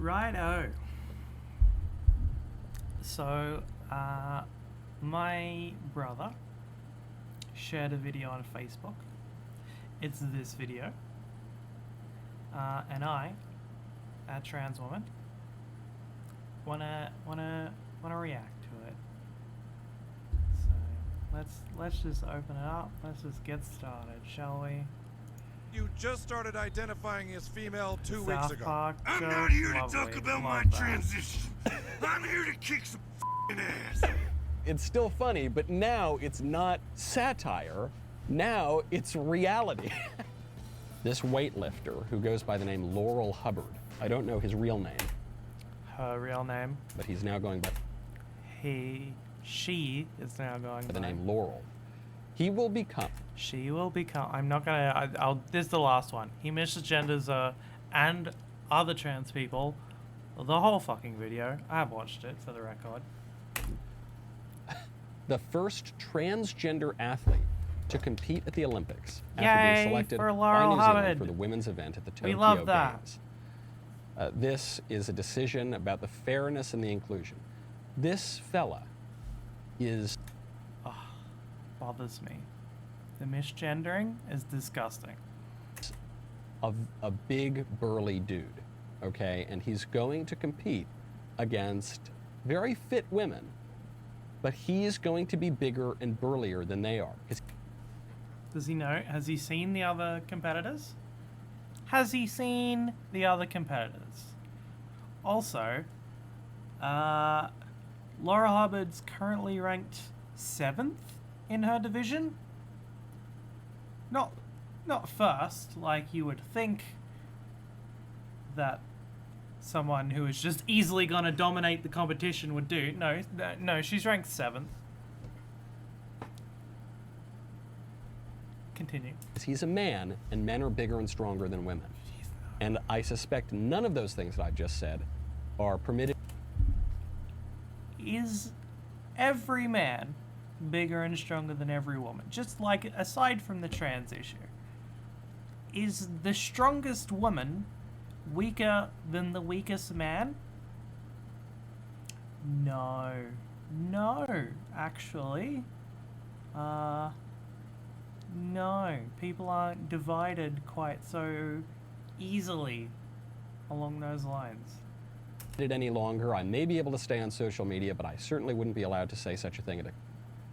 Righto. So, my brother shared a video on Facebook. It's this video. And I, a trans woman, wanna react to it. So let's just open it up. Let's just get started, shall we? You just started identifying as female 2 weeks South ago. Park I'm joke, not here to lovely, talk about my love that. transition. I'm here to kick some ass. It's still funny, but now it's not satire. Now it's reality. This weightlifter who goes by the name Laurel Hubbard. I don't know his real name. Her real name. But he's now going by She is now going by the name Laurel. He will become. She will become. I'm not gonna. This is the last one. He misgenders and other trans people. The whole fucking video. I have watched it for the record. The first transgender athlete to compete at the Olympics after Yay being selected for by Laurel New Zealand Hubbard. for the women's event at the Tokyo We love that. Games. This is a decision about the fairness and the inclusion. This fella is... Bothers me. The misgendering is disgusting. a big burly dude, okay? And he's going to compete against very fit women, but he's going to be bigger and burlier than they are. Does he know? Has he seen the other competitors? Has he seen the other competitors? Also, Laura Hubbard's currently ranked 7th in her division. Not first, like you would think that someone who is just easily going to dominate the competition would do. No, she's ranked 7th. Continue. He's a man, and men are bigger and stronger than women. And I suspect none of those things that I've just said are permitted. Is every man bigger and stronger than every woman? Just like, aside from the trans issue, is the strongest woman weaker than the weakest man? No, actually. No, people aren't divided quite so easily along those lines. It any longer. I may be able to stay on social media, but I certainly wouldn't be allowed to say such a thing at a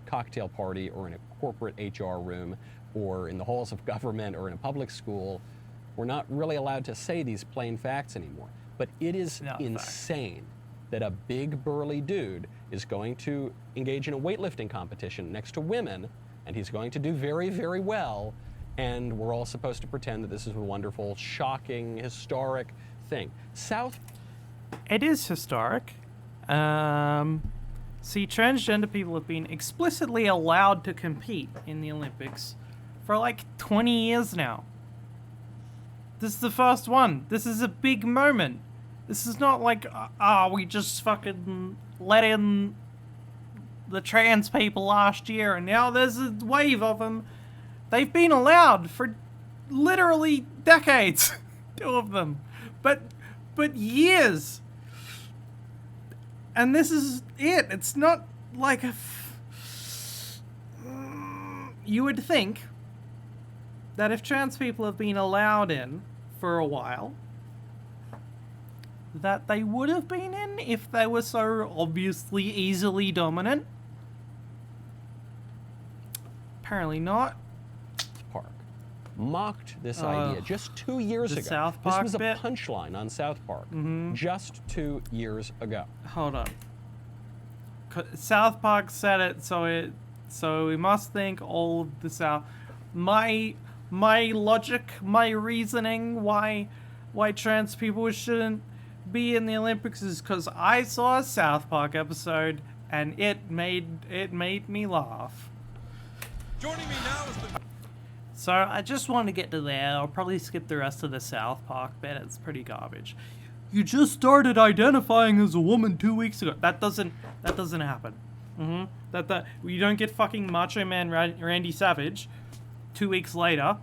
cocktail party or in a corporate HR room or in the halls of government or in a public school. We're not really allowed to say these plain facts anymore. But it is insane that a big burly dude is going to engage in a weightlifting competition next to women, and he's going to do very, very well, and we're all supposed to pretend that this is a wonderful, shocking, historic thing. It is historic. See, transgender people have been explicitly allowed to compete in the Olympics for like 20 years now. This is the first one. This is a big moment. This is not like, we just fucking let in the trans people last year and now there's a wave of them. They've been allowed for literally decades. 2 of them. But years. And this is it. It's not like a... You would think that if trans people have been allowed in for a while, that they would have been in if they were so obviously easily dominant. Apparently not. Park mocked this idea just 2 years ago. South Park this was a bit? punchline on South Park just 2 years ago. Hold on. South Park said it, so we must think all of the South. My logic, my reasoning, why trans people shouldn't be in the Olympics is because I saw a South Park episode and it made me laugh. Joining me now is the... So I just want to get to there. I'll probably skip the rest of the South Park bit. It's pretty garbage. You just started identifying as a woman 2 weeks ago. That doesn't happen. You don't get fucking Macho Man Randy Savage 2 weeks later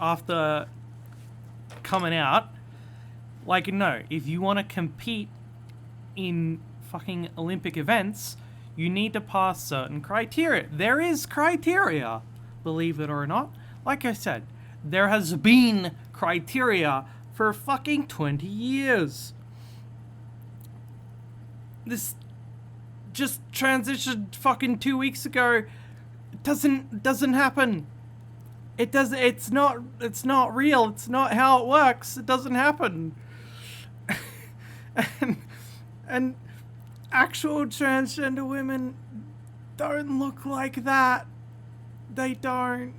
after coming out Like, no, if you want to compete in fucking Olympic events, you need to pass certain criteria. There is criteria, believe it or not. Like I said, there has been criteria for fucking 20 years. This just transitioned fucking 2 weeks ago. It doesn't happen. It's not real. It's not how it works. It doesn't happen. and actual transgender women don't look like that. They don't.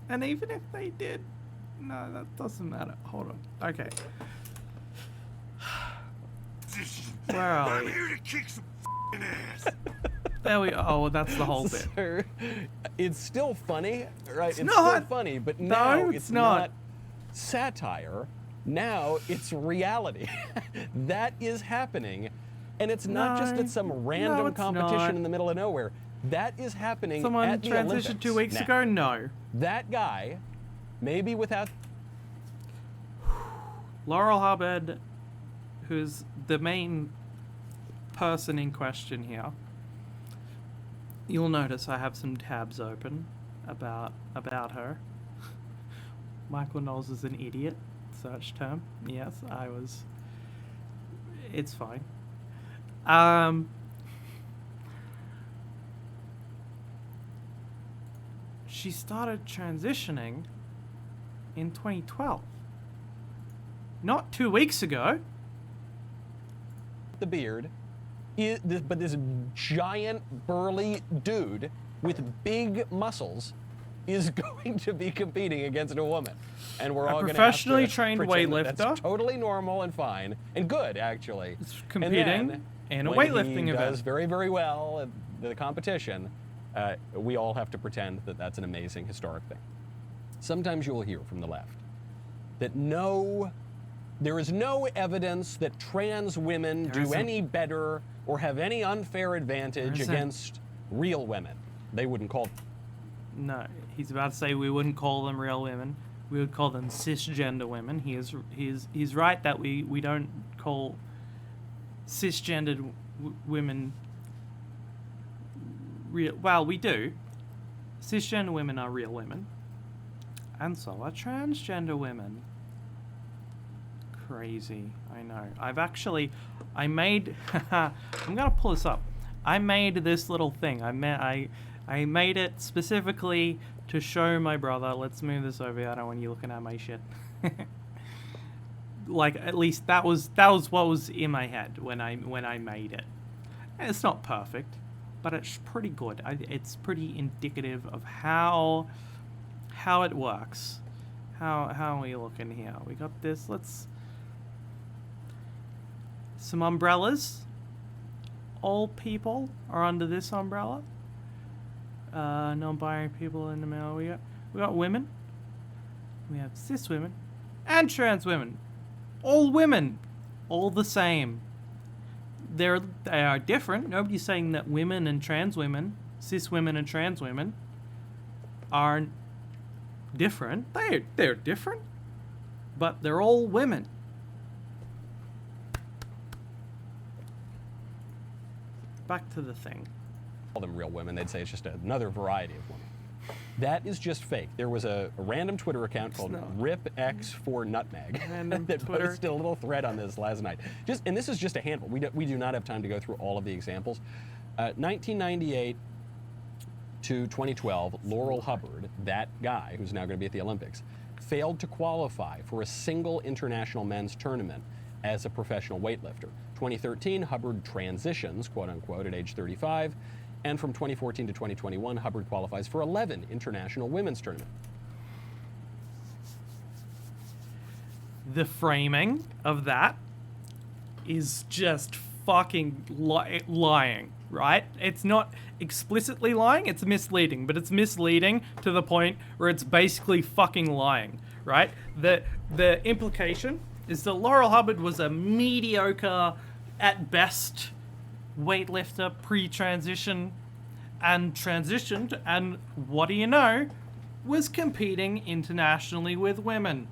And even if they did, no, that doesn't matter. Hold on. Okay. Where are I'm we? here to kick some ass. There we are. Oh, well, that's the whole bit. Sir, it's still funny, right? It's not. still funny, but now it's it's not. not satire. Now it's reality. That is happening. And it's not just at some random it's competition not. in the middle of nowhere. That is happening Someone at the transitioned Olympics 2 weeks now. ago? No. That guy, maybe without... Laurel Hubbard, who's the main person in question here. You'll notice I have some tabs open about her. Michael Knowles is an idiot. Search term. Yes, I was. It's fine. She started transitioning in 2012. Not 2 weeks ago. the beard, but this giant, burly dude with big muscles is going to be competing against a woman. And we're all going to professionally trained pretend that weightlifter. that's totally normal and fine and good, actually. It's competing and in a when weightlifting he event. does very, very well at the competition, we all have to pretend that that's an amazing, historic thing. Sometimes you will hear from the left that there is no evidence that trans women do any better or have any unfair advantage against real women. They wouldn't call. No, he's about to say we wouldn't call them real women. We would call them cisgender women. He's right that we don't call cisgendered women real. Well, we do. Cisgender women are real women, and so are transgender women. Crazy, I know. I made. I'm gonna pull this up. I made this little thing. I made it specifically to show my brother. Let's move this over here. I don't want you looking at my shit. Like, at least that was what was in my head when I made it. And it's not perfect, but it's pretty good. It's pretty indicative of how it works. How are we looking here? We got this. Some umbrellas. All people are under this umbrella. Non-binary people in the middle. We got women. We have cis women and trans women. All women, all the same. They are different. Nobody's saying that women and trans women, cis women and trans women, aren't different. They're different, but they're all women. Back to the thing. Call them real women. They'd say it's just another variety of women. That is just fake. There was a random Twitter account called RipX4Nutmeg that posted a little thread on this last night. And this is just a handful. We do not have time to go through all of the examples. 1998 to 2012, Laurel Hubbard, that guy who's now going to be at the Olympics, failed to qualify for a single international men's tournament as a professional weightlifter. 2013, Hubbard transitions, quote unquote, at age 35. And from 2014 to 2021, Hubbard qualifies for 11 international women's tournaments. The framing of that is just fucking lying, right? It's not explicitly lying, it's misleading, but it's misleading to the point where it's basically fucking lying, right? The implication is that Laurel Hubbard was a mediocre, at best, weightlifter pre-transition and transitioned, and what do you know? was competing internationally with women.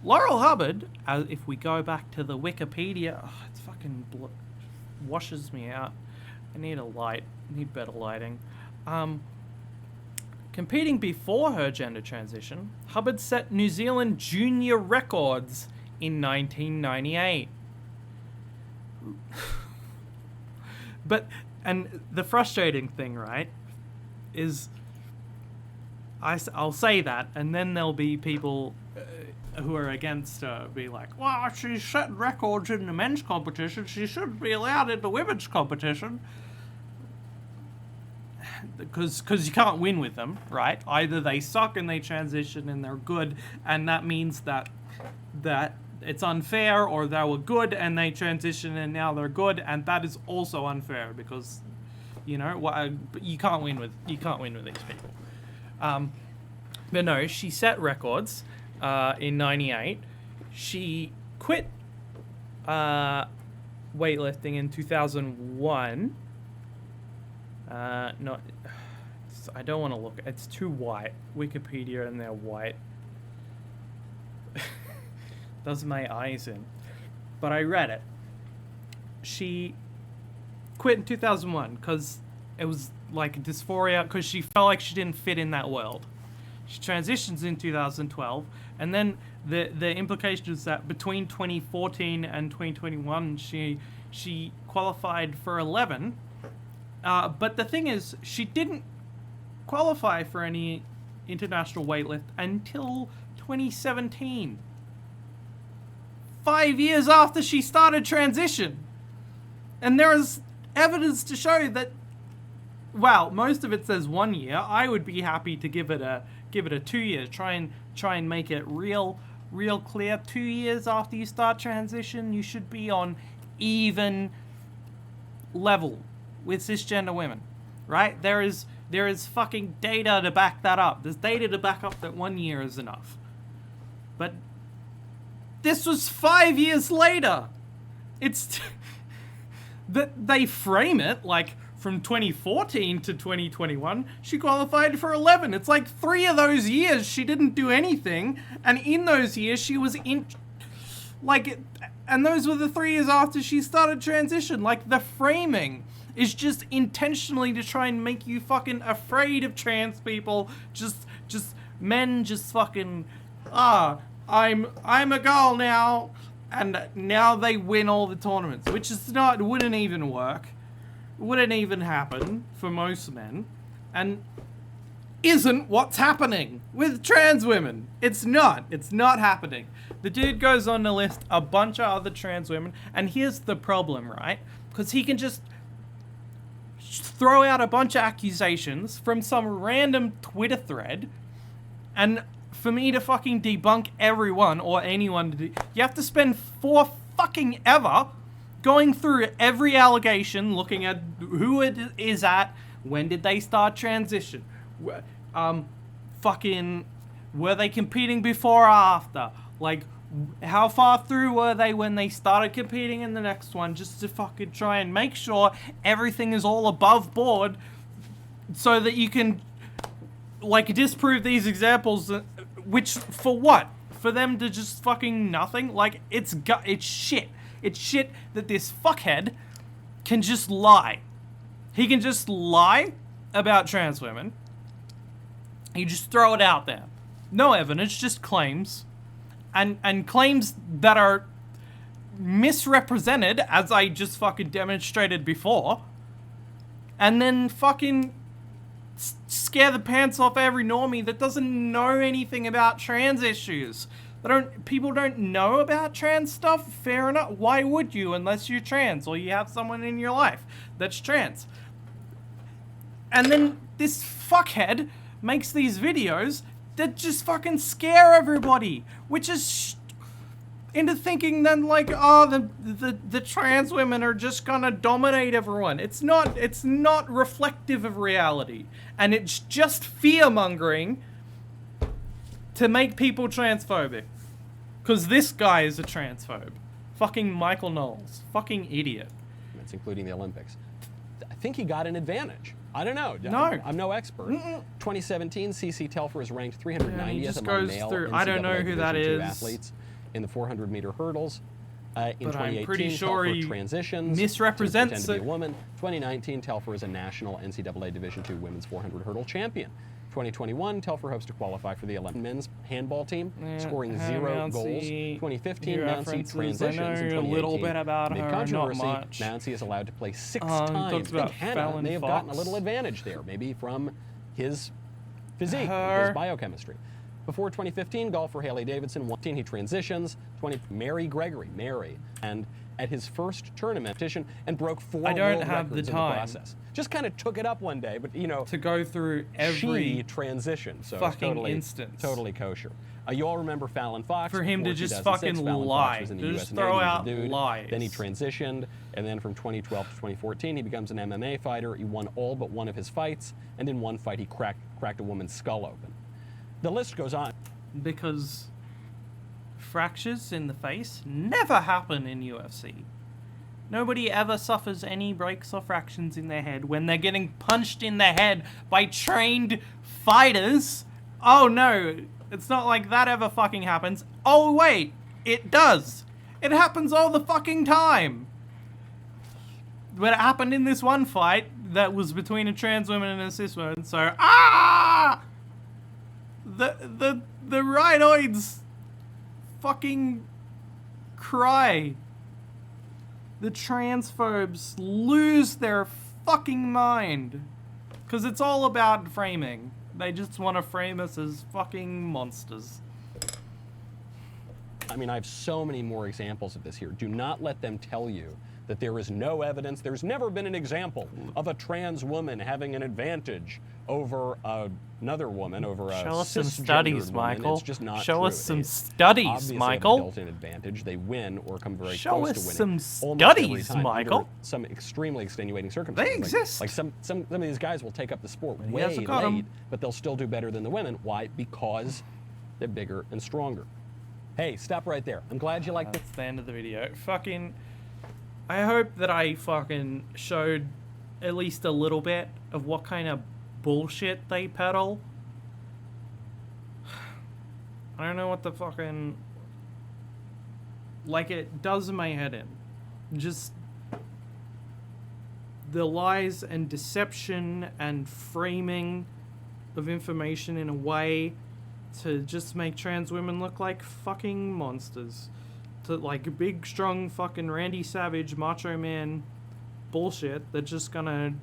Laurel Hubbard, if we go back to the Wikipedia, it's fucking washes me out. I need a light. I need better lighting. Competing before her gender transition, Hubbard set New Zealand junior records in 1998. And the frustrating thing, right, is I'll say that, and then there'll be people who are against her be like, well, she's setting records in the men's competition, she shouldn't be allowed in the women's competition. Because you can't win with them, right? Either they suck and they transition and they're good, and that means that it's unfair, or they were good and they transition and now they're good, and that is also unfair because, you know, you can't win with these people. But no, she set records in '98. She quit weightlifting in 2001. No, I don't want to look. It's too white. Wikipedia and they're white. Does my eyes in. But I read it. She quit in 2001 because it was like dysphoria, because she felt like she didn't fit in that world. She transitions in 2012, and then the implication is that between 2014 and 2021 she qualified for 11. But the thing is, she didn't qualify for any international weightlift until 2017. 5 years after she started transition. And there is evidence to show that, well, most of it says 1 year. I would be happy to give it a 2 years. Try and make it real clear. 2 years after you start transition, you should be on even level with cisgender women, right? There is fucking data to back that up. There's data to back up that 1 year is enough. But this was 5 years later. It's that they frame it like from 2014 to 2021, she qualified for 11. It's like 3 of those years she didn't do anything, and in those years she was in, like, and those were the 3 years after she started transition. Like, the framing is just intentionally to try and make you fucking afraid of trans people. Just men just fucking, I'm a girl now, and now they win all the tournaments, which is not, wouldn't even work, wouldn't even happen for most men, and isn't what's happening with trans women. It's not happening. The dude goes on to list a bunch of other trans women, and here's the problem, right? Because he can just throw out a bunch of accusations from some random Twitter thread, and for me to fucking debunk everyone or anyone, you have to spend fucking ever going through every allegation, looking at who it is at, when did they start transition, fucking, were they competing before or after, like, how far through were they when they started competing in the next one, just to fucking try and make sure everything is all above board so that you can, like, disprove these examples, which, for what? For them to just fucking nothing? Like, it's shit. It's shit that this fuckhead can just lie. He can just lie about trans women. You just throw it out there. No evidence, just claims. And claims that are misrepresented, as I just fucking demonstrated before. And then fucking scare the pants off every normie that doesn't know anything about trans issues. People don't know about trans stuff? Fair enough. Why would you, unless you're trans or you have someone in your life that's trans? And then this fuckhead makes these videos that just fucking scare everybody, which is into thinking then, like, oh, the trans women are just gonna dominate everyone. It's not reflective of reality, and it's just fear-mongering to make people transphobic. Because this guy is a transphobe. Fucking Michael Knowles. Fucking idiot. That's including the Olympics. I think he got an advantage. I don't know. No. I'm no expert. 2017, CC Telfer is ranked 390th just among goes male through- NCAA I don't know who Division that II is. athletes in the 400-meter hurdles. In But I'm 2018, pretty sure Telfer he transitions misrepresents to pretend to be it. a woman. 2019, Telfer is a national NCAA Division II women's 400 hurdle champion. 2021, Telfer hopes to qualify for the Olympic men's handball team, scoring 0 goals. 2015, Mouncy transitions. I know In a little 2018, bit about amid her, not controversy, much. Mouncy is allowed to play 6 talks times. about I think Hannah Fallon may have gotten a Fox. little advantage there, maybe from his physique, Her. his biochemistry. Before 2015, golfer Haley Davidson won. He transitions. Mary Gregory, and at his first tournament and broke 4 I don't world have the records in time. the process. Just kind of took it up one day, but you know, To go through every she transitioned, so fucking it's totally, instance. Totally kosher. You all remember Fallon Fox. For him to Before just 2006, fucking Fallon lie. Fox was in the To US just Navy, throw he was a out dude. lies. Then he transitioned, and then from 2012 to 2014, he becomes an MMA fighter. He won all but one of his fights, and in one fight, he cracked a woman's skull open. The list goes on. because fractures in the face never happen in UFC. Nobody ever suffers any breaks or fractures in their head when they're getting punched in the head by trained fighters. Oh no, it's not like that ever fucking happens. Oh wait, it does. It happens all the fucking time. But it happened in this one fight that was between a trans woman and a cis woman, so the rhinoids fucking cry. The transphobes lose their fucking mind. Because it's all about framing. They just want to frame us as fucking monsters. I mean, I have so many more examples of this here. Do not let them tell you that there is no evidence. There's never been an example of a trans woman having an advantage over another woman, over a Show us some cisgendered studies, woman. Michael. It's just not Show true. us some They studies, obviously Michael. have a built-in advantage. They win or come very Show close us to winning. some almost every studies, time, Michael. under some extremely extenuating circumstances. They exist. Like some of these guys will take up the sport He way hasn't got 'em. late, but they'll still do better than the women. Why? Because they're bigger and stronger. Hey, stop right there. I'm glad you liked it. That's the end of the video. Fucking... I hope that I fucking showed at least a little bit of what kind of bullshit they peddle. I don't know what the fucking... Like, it does my head in. Just... the lies and deception and framing of information in a way to just make trans women look like fucking monsters. To like big, strong, fucking Randy Savage, Macho Man bullshit that's just gonna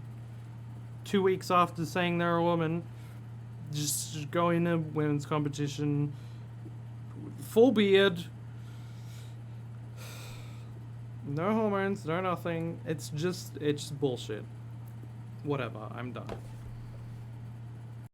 2 weeks after saying they're a woman, just go in a women's competition, full beard, no hormones, no nothing. It's bullshit. Whatever, I'm done.